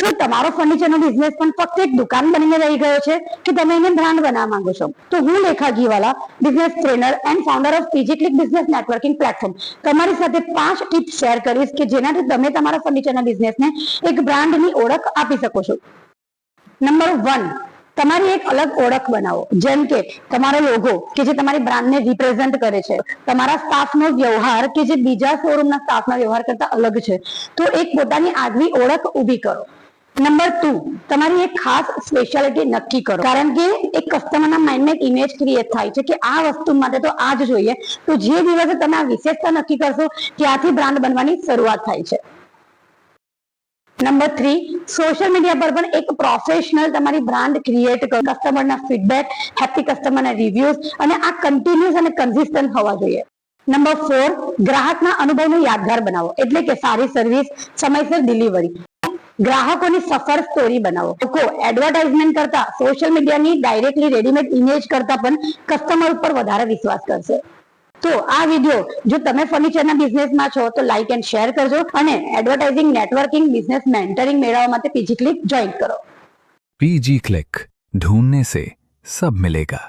તો તમારો ફર્નિચરનો બિઝનેસ પણ ફક્ત એક દુકાન બનીને રહી ગયો છે કે તમે એને બ્રાન્ડ બનાવવા માંગો છો? તો હું Lekha Ghiwala, business trainer and founder of PG click business networking platform, તમારી સાથે 5 ટિપ્સ શેર કરીશ કે જેનાથી તમે તમારા ફર્નિચરના બિઝનેસને એક બ્રાન્ડની ઓળખ આપી શકો છો. નંબર 1, તમારી એક અલગ ઓળખ બનાવો. જેમ કે તમારો લોગો કે જે તમારી બ્રાન્ડને રિપ્રેઝન્ટ કરે છે, તમારા સ્ટાફનો વ્યવહાર કે જે બીજા શોરૂમના સ્ટાફના વ્યવહાર કરતા અલગ છે, તો એક પોતાની આગવી ઓળખ ઊભી કરો. નંબર 2, તમારી એક ખાસ સ્પેશિયાલિટી નક્કી કરો. કારણ કે એક કસ્ટમરના માઇન્ડમાં એક ઇમેજ ક્રિએટ થાય છે કે આ વસ્તુ માટે તો આ જ જોઈએ. તો જે દિવસે તમે આ વિશેષતા નક્કી કરશો ત્યાંથી બ્રાન્ડ બનવાની શરૂઆત થાય છે. નંબર 3, સોશિયલ મીડિયા પર પણ એક પ્રોફેશનલ તમારી બ્રાન્ડ ક્રિએટ કરો. કસ્ટમરના ફીડબેક, હેપી કસ્ટમરના રિવ્યુઝ અને આ કન્ટિન્યુઅસ અને કન્સિસ્ટન્ટ હોવા જોઈએ. નંબર 4, ગ્રાહકના અનુભવને યાદગાર બનાવો. એટલે કે સારી સર્વિસ, સમયસર ડિલિવરી, ગ્રાહકોની સફળ સ્ટોરી બનાવો. લોકો એડવર્ટાઇઝમેન્ટ કરતા સોશિયલ મીડિયાની ડાયરેક્ટલી રેડીમેડ ઇમેજ કરતા પણ કસ્ટમર ઉપર વધારે વિશ્વાસ કરશે. તો આ વિડીયો જો તમે ફર્નિચરના બિઝનેસમાં છો તો લાઈક એન્ડ શેર કરજો અને એડવર્ટાઇઝિંગ, નેટવર્કિંગ, બિઝનેસ મેન્ટરિંગ મેળવવા માટે પીજી ક્લિક જોઈન કરો. पीजी क्लिक, ढूंढने से सब मिलेगा.